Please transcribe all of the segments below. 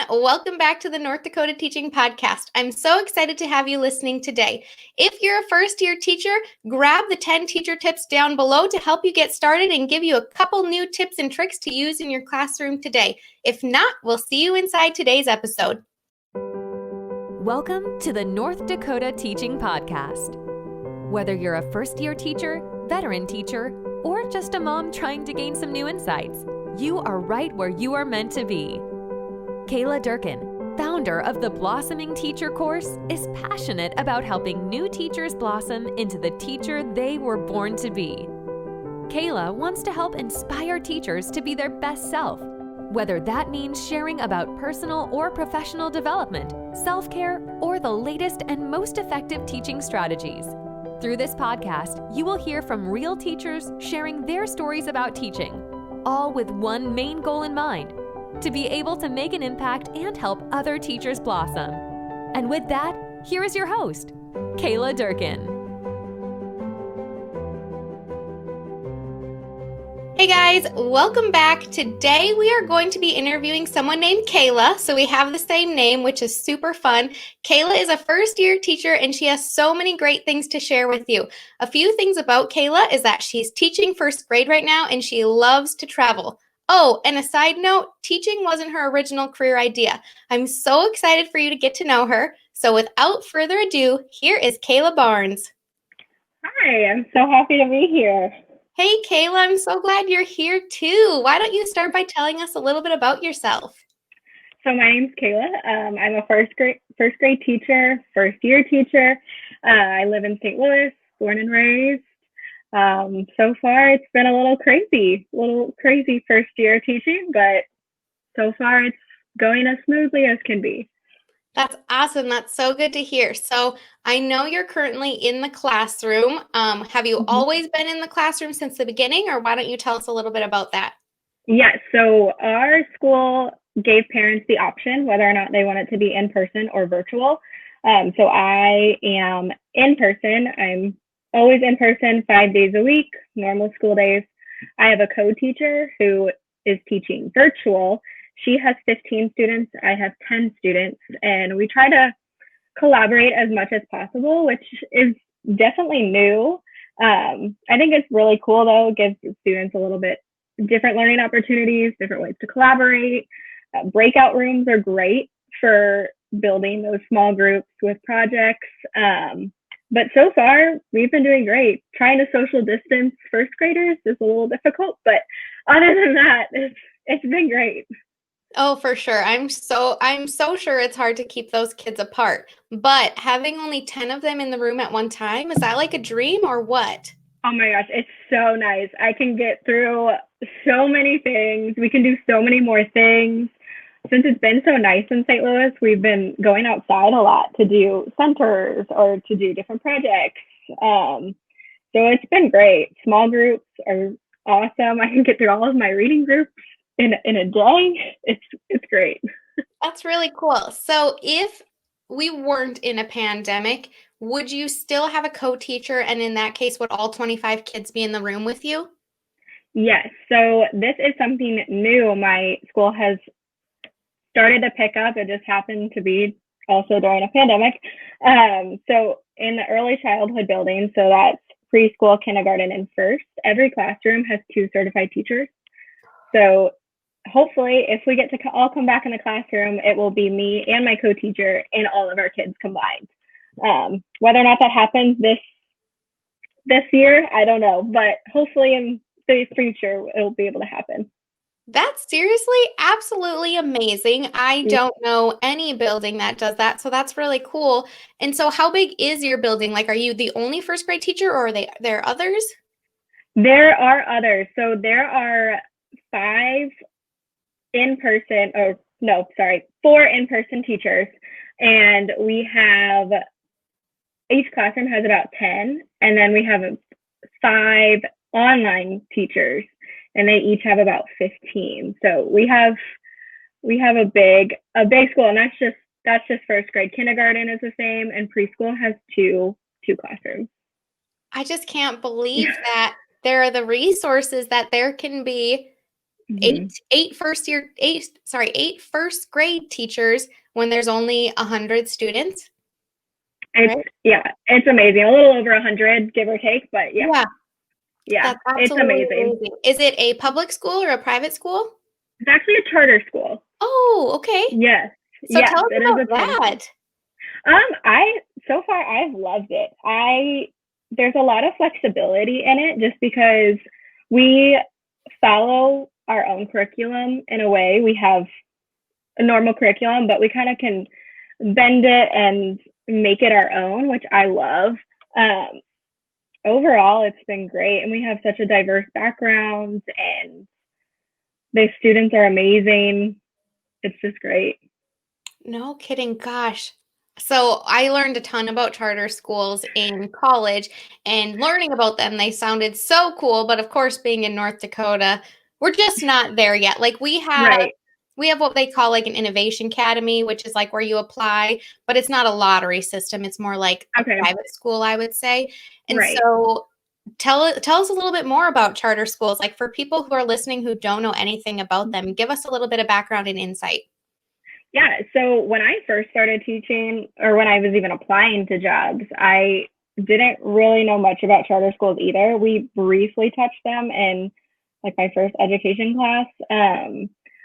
everyone. Welcome back to the North Dakota Teaching Podcast. I'm so excited to have you listening today. If you're a first-year teacher, grab the 10 teacher tips down below to help you get started and give you a couple new tips and tricks to use in your classroom today. If not, we'll see you inside today's episode. Welcome to the North Dakota Teaching Podcast. Whether you're a first-year teacher, veteran teacher, or just a mom trying to gain some new insights, you are right where you are meant to be. Kayla Durkin, founder of the Blossoming Teacher course, is passionate about helping new teachers blossom into the teacher they were born to be. Kayla wants to help inspire teachers to be their best self, whether that means sharing about personal or professional development, self-care, or the latest and most effective teaching strategies. Through this podcast, you will hear from real teachers sharing their stories about teaching, all with one main goal in mind: to be able to make an impact and help other teachers blossom. And with that, here is your host, Kayla Durkin. Hey guys, welcome back. Today we are going to be interviewing someone named Kayla. So we have the same name, which is super fun. Kayla is a first-year teacher and she has so many great things to share with you. A few things about Kayla is that she's teaching first grade right now and she loves to travel. Oh, and a side note, teaching wasn't her original career idea. I'm so excited for you to get to know her. So without further ado, here is Kayla Barnes. Hi, I'm so happy to be here. Hey, Kayla, I'm so glad you're here too. Why don't you start by telling us a little bit about yourself? So my name's Kayla. I'm a first grade teacher, first year teacher. I live in St. Louis, born and raised. So far it's been a little crazy first year teaching, but so far it's going as smoothly as can be. That's awesome. That's so good to hear. So I know you're currently in the classroom. Have you always been in the classroom since the beginning, or why don't you tell us a little bit about that? Yeah, so our school gave parents the option whether or not they want it to be in person or virtual. So I am in person. I'm always in person 5 days a week, normal school days. I have a co-teacher who is teaching virtual. She has 15 students, I have 10 students, and we try to collaborate as much as possible, which is definitely new. I think it's really cool though. It gives students a little bit different learning opportunities, different ways to collaborate. Breakout rooms are great for building those small groups with projects. But so far, we've been doing great. Trying to social distance first graders is a little difficult, but other than that, it's been great. Oh, for sure. I'm so sure it's hard to keep those kids apart. But having only 10 of them in the room at one time, is that like a dream or what? Oh my gosh, it's so nice. I can get through so many things. We can do so many more things. Since it's been so nice in St. Louis, we've been going outside a lot to do centers or to do different projects. So it's been great. Small groups are awesome. I can get through all of my reading groups in a day. It's great. That's really cool. So if we weren't in a pandemic, would you still have a co-teacher? And in that case, would all 25 kids be in the room with you? Yes. So this is something new my school has started to pick up. It just happened to be also during a pandemic. So in the early childhood building, so that's preschool, kindergarten, and first, every classroom has 2 certified teachers. So hopefully, if we get to all come back in the classroom, it will be me and my co-teacher and all of our kids combined. Whether or not that happens this year, I don't know, but hopefully in the future, it'll be able to happen. That's seriously absolutely amazing. I don't know any building that does that, so that's really cool. And so how big is your building? Like, are you the only first grade teacher or there are others? There are others. So there are 4 in-person teachers, and we have, each classroom has about 10, and then we have 5 online teachers, and they each have about 15. So we have a big school, and that's just first grade. Kindergarten is the same, and preschool has two classrooms. I just can't believe that there are the resources that there can be eight Mhm. eight first grade teachers when there's only 100 students, It's right? yeah, it's amazing. A little over 100, give or take, but yeah, Yeah, yeah, that's it's absolutely amazing. amazing. Is it a public school or a private school? It's actually a charter school. Oh, okay. Yes, So yes, tell us it is a about charter school. that. I so far I've loved it. There's a lot of flexibility in it just because we follow our own curriculum in a way. We have a normal curriculum, but we kind of can bend it and make it our own, which I love. Um, Overall, it's been great, and we have such a diverse background, and the students are amazing. It's just great. No kidding. Gosh. So I learned a ton about charter schools in college and learning about them, they sounded so cool. But of course, being in North Dakota, we're just not there yet. Like Right. we have what they call like an innovation academy, which is like where you apply, but it's not a lottery system. It's more like a Okay. private school, I would say. And Right. so tell us a little bit more about charter schools. Like for people who are listening who don't know anything about them, give us a little bit of background and insight. Yeah. So when I first started teaching, or when I was even applying to jobs, I didn't really know much about charter schools either. We briefly touched them in like my first education class.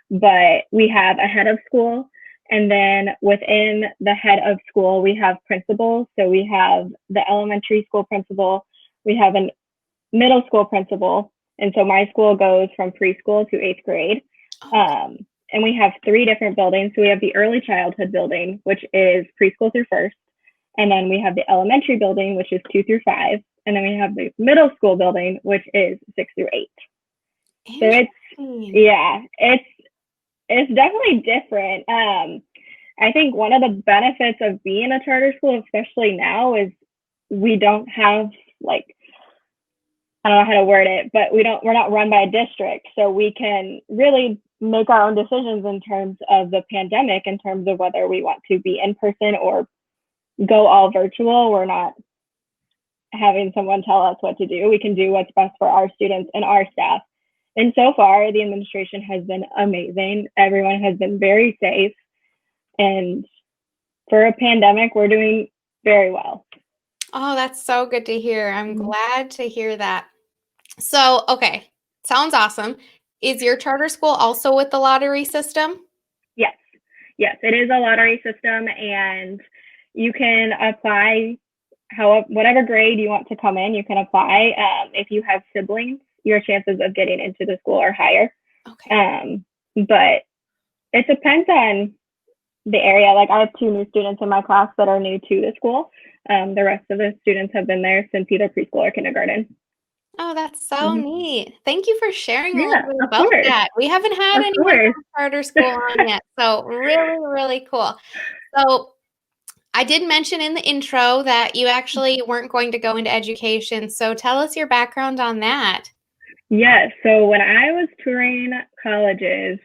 But we have a head of school. And then within the head of school, we have principals. So we have the elementary school principal, we have a middle school principal. And so my school goes from preschool to eighth grade. Oh, Um, and we have three different buildings. So we have the early childhood building, which is preschool through first. And then we have the elementary building, which is 2 through 5. And then we have the middle school building, which is 6 through 8. So interesting. yeah, it's definitely different. I think one of the benefits of being a charter school, especially now, is we don't have like, I don't know how to word it, but we're not run by a district. So we can really make our own decisions in terms of the pandemic, in terms of whether we want to be in person or go all virtual. We're not having someone tell us what to do. We can do what's best for our students and our staff. And so far, the administration has been amazing. Everyone has been very safe. And for a pandemic, we're doing very well. Oh, that's so good to hear. I'm Mhm. glad to hear that. So, okay, sounds awesome. Is your charter school also with the lottery system? Yes, yes, it is a lottery system, and you can apply whatever grade you want to come in. You can apply. If you have siblings, your chances of getting into the school are higher. Okay. But it depends on the area. Like I have two new students in my class that are new to the school. The rest of the students have been there since either preschool or kindergarten. Oh, that's so Mhm. neat. Thank you for sharing a little Yeah, bit of about course, that. We haven't had of anyone course. from charter school on yet, so really, really cool. So, I did mention in the intro that you actually weren't going to go into education. So, tell us your background on that. Yes. So when I was touring colleges,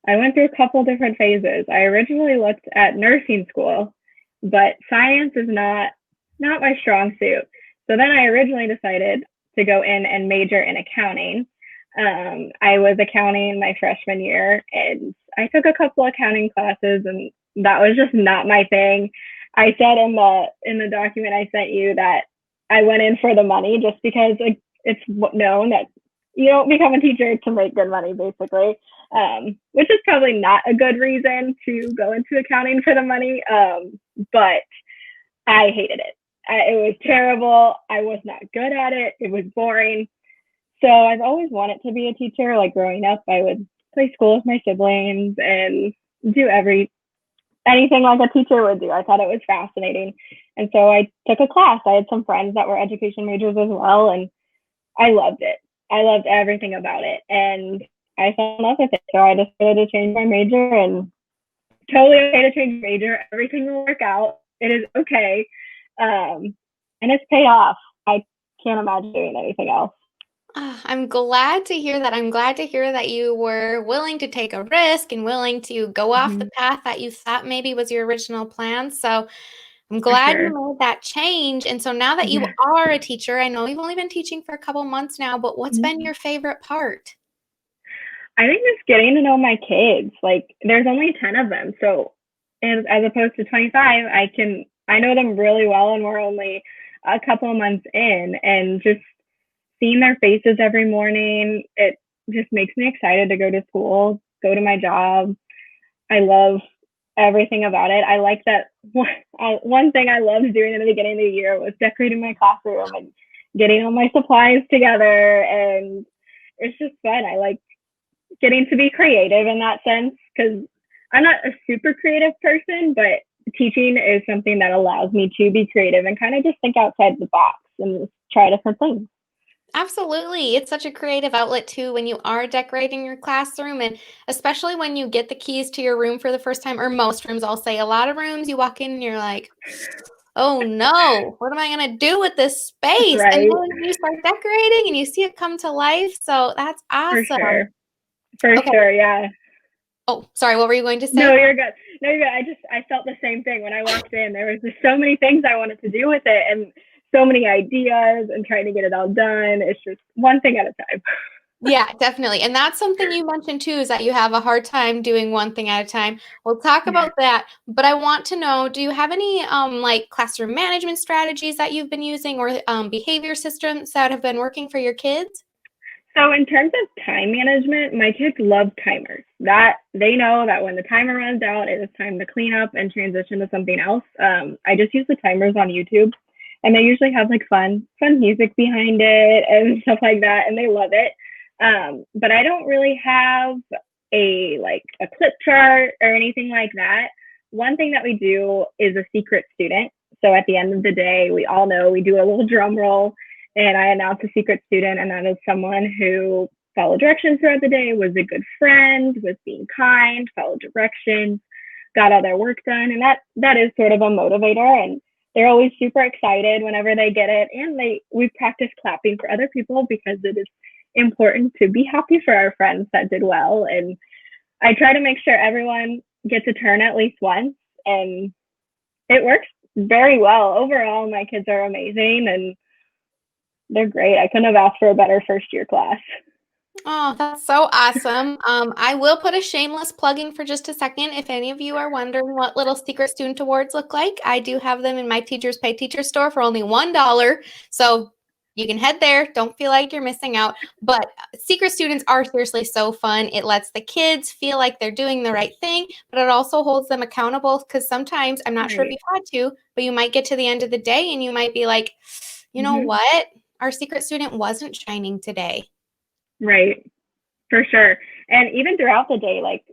I went through a couple different phases. I originally looked at nursing school, but science is not my strong suit. So then I originally decided to go in and major in accounting. I was accounting my freshman year, and I took a couple accounting classes, and that was just not my thing. I said in the document I sent you that I went in for the money, just because like it's known that you don't become a teacher to make good money, basically, which is probably not a good reason to go into accounting for the money. But I hated it. It was terrible. I was not good at it. It was boring. So I've always wanted to be a teacher. Like growing up, I would play school with my siblings and do anything like a teacher would do. I thought it was fascinating. And so I took a class. I had some friends that were education majors as well, and I loved it. I loved everything about it. And I fell in love with it. So I decided to change my major, and totally okay to change major. Everything will work out. It is okay. And it's paid off. I can't imagine doing anything else. Ah, I'm glad to hear that. I'm glad to hear that you were willing to take a risk and willing to go off the Mhm. path that you thought maybe was your original plan. So I'm For glad you sure. made that change. And so now that you Yeah. are a teacher, I know you've only been teaching for a couple months now, but what's been Mhm. your favorite part? I think just getting to know my kids. Like, there's only 10 of them, so as opposed to 25, I know them really well, and we're only a couple of months in, and just seeing their faces every morning, it just makes me excited to go to school, go to my job. I love everything about it. I like that one thing I loved doing in the beginning of the year was decorating my classroom and getting all my supplies together, and it's just fun. I like getting to be creative in that sense because I'm not a super creative person, but teaching is something that allows me to be creative and kind of just think outside the box and try different things. Absolutely. It's such a creative outlet too when you are decorating your classroom, and especially when you get the keys to your room for the first time, or most rooms, I'll say. A lot of rooms you walk in and you're like, oh no, what am I going to do with this space? And Right. then you start decorating and you see it come to life. So that's For awesome. sure. For Okay. sure. Yeah. Oh, sorry. What were you going to say? No, you're good. No, you're good. I felt the same thing when I walked in. There was just so many things I wanted to do with it and so many ideas and trying to get it all done. It's just one thing at a time. Yeah, definitely. And that's something you mentioned too, is that you have a hard time doing one thing at a time. We'll talk about that, but I want to know, do you have any like classroom management strategies that you've been using, or behavior systems that have been working for your kids? So in terms of time management, my kids love timers. That they know that when the timer runs out, it is time to clean up and transition to something else. I just use the timers on YouTube, and they usually have like fun music behind it and stuff like that, and they love it. But I don't really have a clip chart or anything like that. One thing that we do is a secret student. So at the end of the day, we all know we do a little drum roll and I announce a secret student, and that is someone who followed directions throughout the day, was a good friend, was being kind, followed directions, got all their work done, and that is sort of a motivator. And they're always super excited whenever they get it. And we practice clapping for other people because it is important to be happy for our friends that did well. And I try to make sure everyone gets a turn at least once, and it works very well. Overall, my kids are amazing and they're great. I couldn't have asked for a better first year class. Oh, that's so awesome. I will put a shameless plugging for just a second. If any of you are wondering what little secret student awards look like, I do have them in my Teachers Pay Teacher store for only $1. So you can head there. Don't feel like you're missing out. But secret students are seriously so fun. It lets the kids feel like they're doing the right thing, but it also holds them accountable, because sometimes, I'm not sure if Right. you've had to, but you might get to the end of the day and you might be like, you know Mm-hmm. what? Our secret student wasn't shining today. Right. For sure. And even throughout the day, like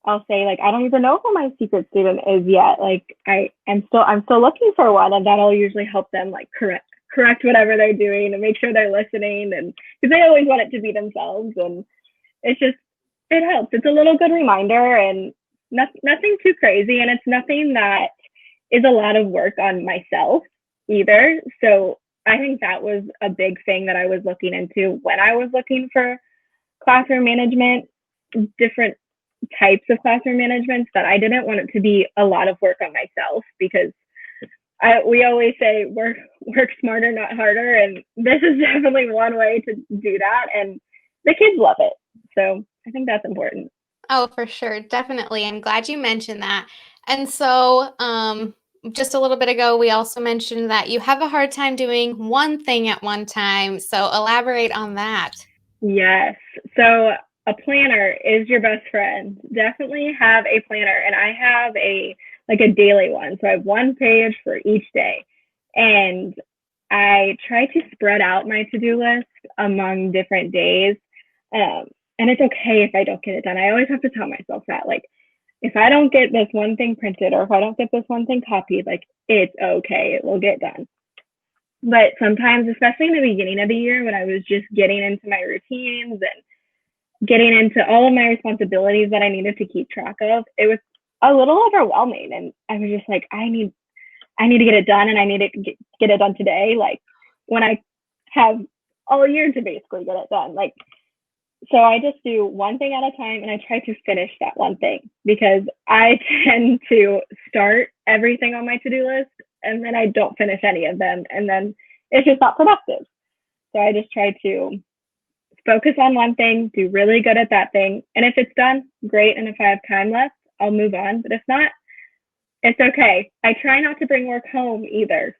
I'll say, like, I don't even know who my secret student is yet. Like I'm still looking for one, and that'll usually help them like correct whatever they're doing and make sure they're listening, and because they always want it to be themselves. And it's just it helps. It's a little good reminder, and nothing too crazy, and it's nothing that is a lot of work on myself either. So I think that was a big thing that I was looking into when I was looking for classroom management, different types of classroom managements, that I didn't want it to be a lot of work on myself, because we always say work smarter, not harder. And this is definitely one way to do that. And the kids love it. So I think that's important. Oh, for sure. Definitely. I'm glad you mentioned that. And so, just a little bit ago, we also mentioned that you have a hard time doing one thing at one time. So, elaborate on that. Yes. So a planner is your best friend. Definitely have a planner. And I have a daily one. So I have one page for each day. And I try to spread out my to-do list among different days. Um, and it's okay if I don't get it done. I always have to tell myself that, like, if I don't get this one thing printed or if I don't get this one thing copied, like, it's okay. It will get done. But sometimes, especially in the beginning of the year when I was just getting into my routines and getting into all of my responsibilities that I needed to keep track of, it was a little overwhelming. And I was just like, I need to get it done, and I need to get it done today. Like, when I have all year to basically get it done. Like, so I just do one thing at a time, and I try to finish that one thing, because I tend to start everything on my to-do list and then I don't finish any of them, and then it's just not productive. So I just try to focus on one thing, do really good at that thing. And if it's done, great. And if I have time left, I'll move on. But if not, it's okay. I try not to bring work home either,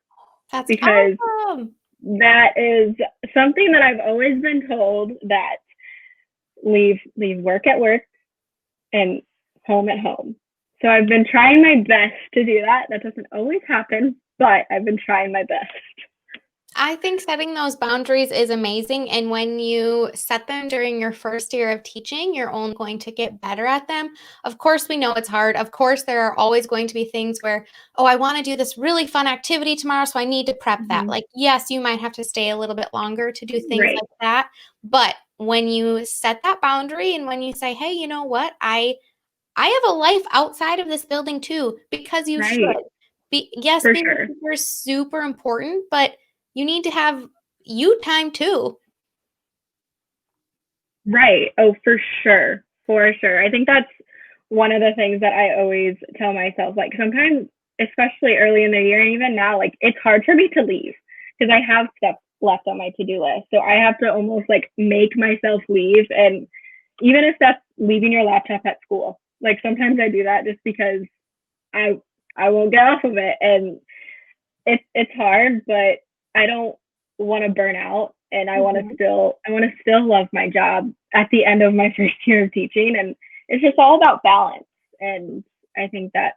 That's because awesome. that is something that I've always been told, that leave work at work and home at home. So I've been trying my best to do that. That doesn't always happen, but I've been trying my best. I think setting those boundaries is amazing. And when you set them during your first year of teaching, you're only going to get better at them. Of course, we know it's hard. Of course, there are always going to be things where, oh, I want to do this really fun activity tomorrow, so I need to prep that. Like, yes, you might have to stay a little bit longer to do things Right. like that. But when you set that boundary and when you say, hey, you know what? I have a life outside of this building too, because you should. Right. Yes, For being a sure. teacher is super important, but you need to have you time too. Right. Oh, for sure. For sure. I think that's one of the things that I always tell myself. Like, sometimes, especially early in the year, and even now, like, it's hard for me to leave because I have stuff left on my to-do list. So I have to almost like make myself leave. And even if that's leaving your laptop at school, like, sometimes I do that just because I I won't get off of it. And it's hard, but I don't want to burn out, and I want to still love my job at the end of my first year of teaching. And it's just all about balance. And I think that's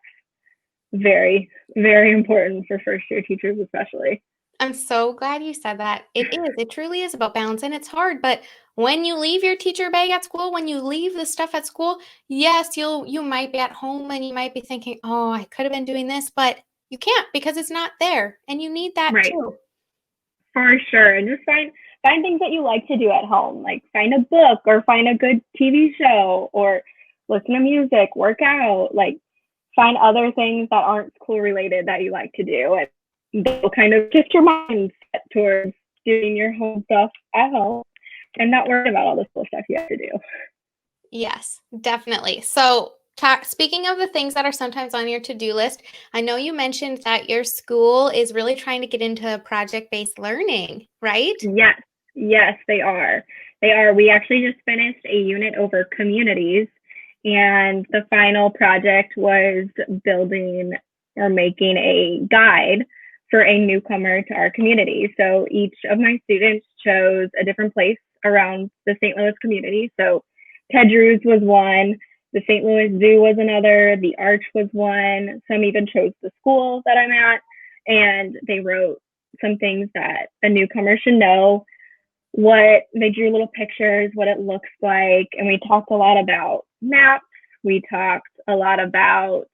very, very important for first year teachers, especially. I'm so glad you said that. It is. It truly is about balance and it's hard, but when you leave your teacher bag at school, when you leave the stuff at school, yes, you might be at home and you might be thinking, "Oh, I could have been doing this," but you can't because it's not there and you need that Right. too. For sure. And just find things that you like to do at home. Like, find a book or find a good TV show or listen to music, work out, like, find other things that aren't school related that you like to do. And they'll kind of shift your mindset towards doing your home stuff at home and not worrying about all the school stuff you have to do. Yes, definitely. So, speaking of the things that are sometimes on your to-do list, I know you mentioned that your school is really trying to get into project-based learning, right? Yes, yes, they are. They are. We actually just finished a unit over communities, and the final project was building or making a guide for a newcomer to our community. So each of my students chose a different place around the St. Louis community. So Ted Drew's was one, the St. Louis Zoo was another, the Arch was one. Some even chose the school that I'm at, and they wrote some things that a newcomer should know. What they drew little pictures, what it looks like, and we talked a lot about maps. We talked a lot about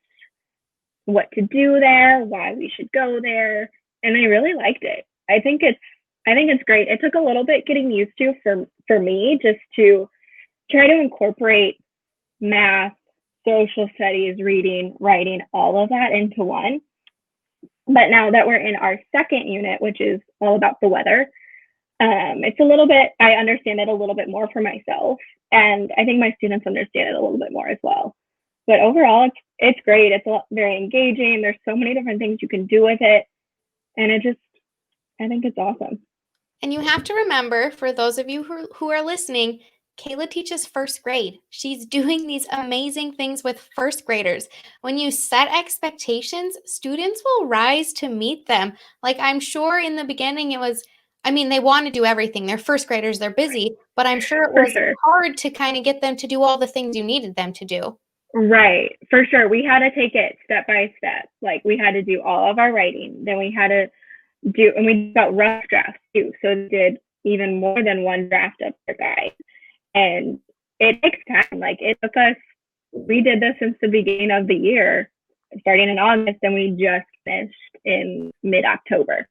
what to do there, why we should go there, and I really liked it. I think it's great. It took a little bit getting used to for me, just to try to incorporate math, social studies, reading, writing, all of that into one. But now that we're in our second unit, which is all about the weather, it's a little bit, I understand it a little bit more for myself. And I think my students understand it a little bit more as well. But overall, it's great. It's very engaging. There's so many different things you can do with it. And I think it's awesome. And you have to remember, for those of you who are listening, Kayla teaches first grade. She's doing these amazing things with first graders. When you set expectations, students will rise to meet them. Like, I'm sure in the beginning it was, I mean, they want to do everything. They're first graders, they're busy, but I'm sure it For was sure. hard to kind of get them to do all the things you needed them to do. Right. For sure. We had to take it step by step. Like, we had to do all of our writing. Then we had to and we got rough drafts too. So we did even more than one draft of our guide. And it takes time. Like, it took us, we did this since the beginning of the year, starting in August, and we just finished in mid-October.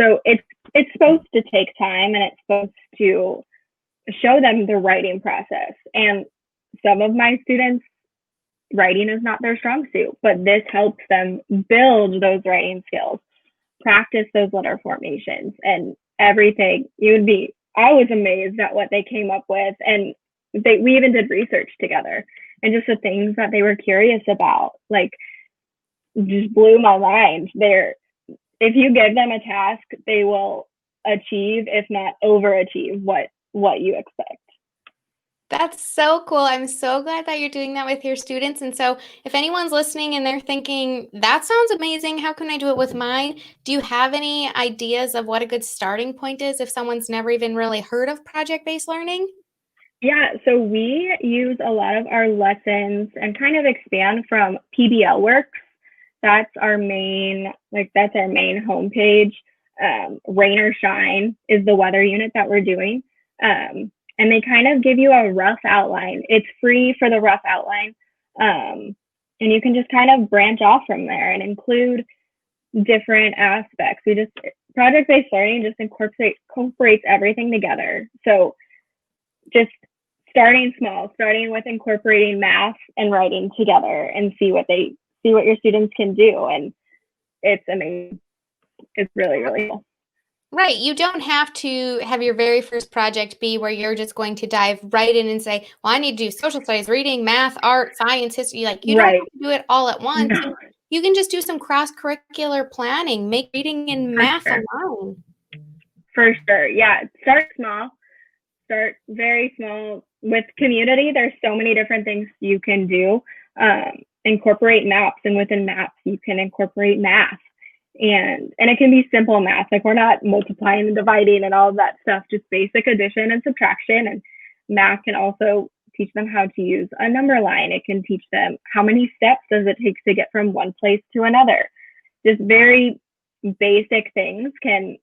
So it's supposed to take time, and it's supposed to show them the writing process. And some of my students, writing is not their strong suit, but this helps them build those writing skills, practice those letter formations, and everything. I was amazed at what they came up with. And we even did research together, and just the things that they were curious about, like, just blew my mind. If you give them a task, they will achieve, if not overachieve, what you expect. That's so cool. I'm so glad that you're doing that with your students. And so, if anyone's listening and they're thinking, that sounds amazing, how can I do it with mine? Do you have any ideas of what a good starting point is if someone's never even really heard of project-based learning? Yeah, so we use a lot of our lessons and kind of expand from PBL Works. That's our main homepage. Rain or shine is the weather unit that we're doing. And they kind of give you a rough outline. It's free for the rough outline. And you can just kind of branch off from there and include different aspects. Project-based learning just incorporates everything together. So just starting small, starting with incorporating math and writing together and see what your students can do. And it's amazing. It's really, really cool. Right. You don't have to have your very first project be where you're just going to dive right in and say, well, I need to do social studies, reading, math, art, science, history. Like, you don't have Right. to do it all at once. No, You can just do some cross-curricular planning, make reading and for math sure. alone. For sure. Yeah. Start small. Start very small. With community, there's so many different things you can do. Incorporate maps, and within maps, you can incorporate math. And it can be simple math. Like, we're not multiplying and dividing and all of that stuff, just basic addition and subtraction. And math can also teach them how to use a number line. It can teach them how many steps does it take to get from one place to another. Just very basic things can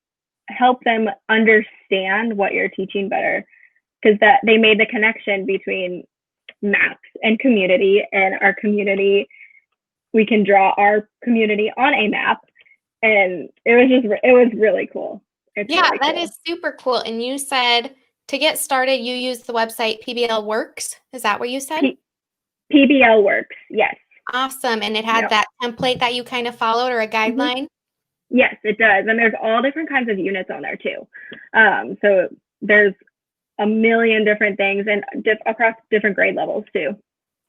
help them understand what you're teaching better, because that they made the connection between maps and community. And our community, we can draw our community on a map, and it was really cool. It's Yeah, really that cool. is super cool. And you said to get started, you use the website PBL Works. Is that what you said? PBL Works, yes. Awesome. And it had Yep. that template that you kind of followed or a guideline? Yes, it does. And there's all different kinds of units on there too. So there's a million different things, and across different grade levels too.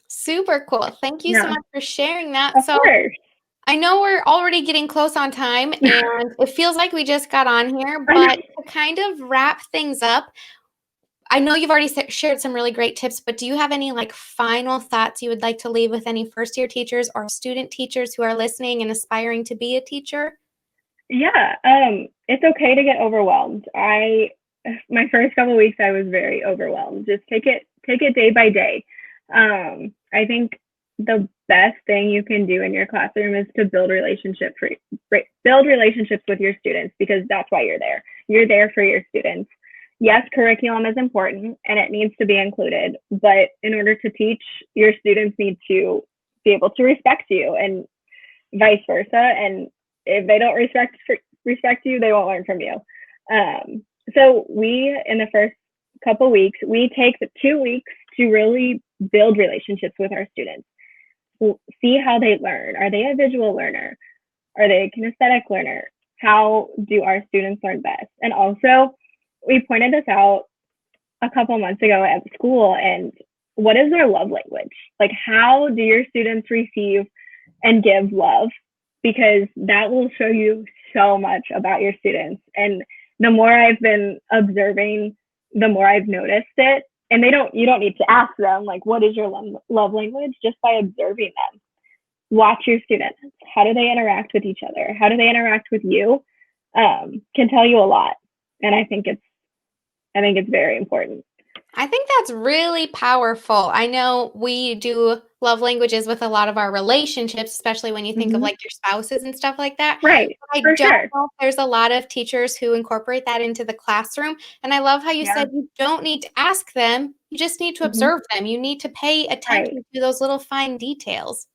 Super cool. Thank you so Yeah, much for sharing that. of So course. I know we're already getting close on time, and it feels like we just got on here, I but know. to kind of wrap things up, I know you've already shared some really great tips, but do you have any like final thoughts you would like to leave with any first year teachers or student teachers who are listening and aspiring to be a teacher? Yeah, it's okay to get overwhelmed. My first couple of weeks, I was very overwhelmed. Just take it day by day. I think the best thing you can do in your classroom is to build relationships with your students, because that's why you're there. You're there for your students. Yes, curriculum is important and it needs to be included, but in order to teach, your students need to be able to respect you, and vice versa. And if they don't respect you, they won't learn from you. So we, in the first couple weeks, we take the 2 weeks to really build relationships with our students. See how they learn. Are they a visual learner? Are they a kinesthetic learner? How do our students learn best? And also, we pointed this out a couple months ago at school. And what is their love language? Like, how do your students receive and give love? Because that will show you so much about your students. And the more I've been observing, the more I've noticed it. And you don't need to ask them, like, what is your love language? Just by observing them. Watch your students. How do they interact with each other? How do they interact with you? Can tell you a lot. And I think it's very important. I think that's really powerful. I know we do love languages with a lot of our relationships, especially when you think of Mm-hmm. like your spouses and stuff like that. Right, But I for don't sure. know if there's a lot of teachers who incorporate that into the classroom. And I love how you Yeah. said you don't need to ask them, you just need to Mm-hmm. observe them. You need to pay Right. attention to those little fine details.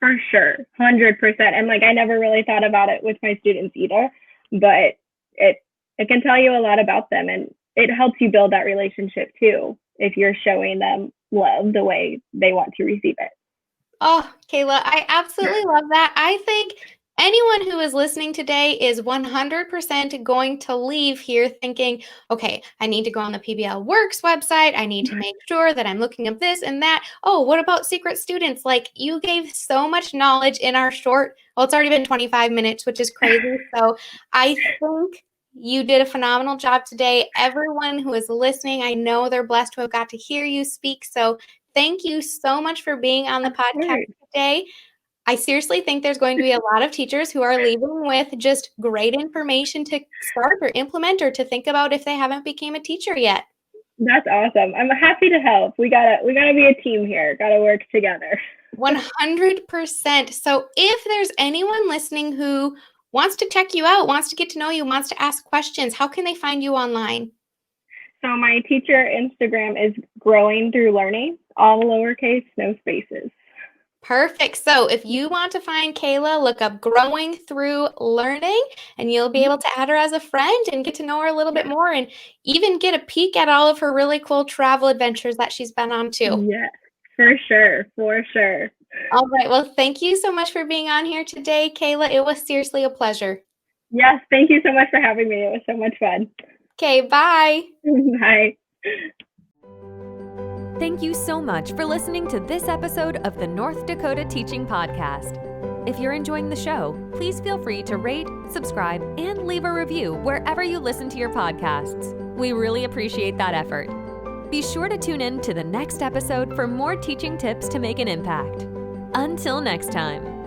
For sure, 100%. And like, I never really thought about it with my students either, but it it can tell you a lot about them, and it helps you build that relationship too if you're showing them love the way they want to receive it. Oh, Kayla, I absolutely love that. I think anyone who is listening today is 100% going to leave here thinking, okay, I need to go on the PBL Works website. I need to make sure that I'm looking up this and that. Oh, what about secret students? Like, you gave so much knowledge in our short, well, it's already been 25 minutes, which is crazy. So I think You did a phenomenal job today. Everyone who is listening, I know they're blessed to have got to hear you speak. So thank you so much for being on the Of podcast course. today. I seriously think there's going to be a lot of teachers who are leaving with just great information to start or implement or to think about if they haven't became a teacher yet. That's awesome. I'm happy to help. We gotta be a team here. Gotta work together. 100%. So if there's anyone listening who wants to check you out, wants to get to know you, wants to ask questions, how can they find you online? So my teacher Instagram is Growing Through Learning, all lowercase, no spaces. Perfect. So if you want to find Kayla, look up Growing Through Learning, and you'll be able to add her as a friend and get to know her a little bit more and even get a peek at all of her really cool travel adventures that she's been on too. Yes, for sure, for sure. All right. Well, thank you so much for being on here today, Kayla. It was seriously a pleasure. Yes, thank you so much for having me. It was so much fun. Okay, bye. Bye. Thank you so much for listening to this episode of the North Dakota Teaching Podcast. If you're enjoying the show, please feel free to rate, subscribe, and leave a review wherever you listen to your podcasts. We really appreciate that effort. Be sure to tune in to the next episode for more teaching tips to make an impact. Until next time.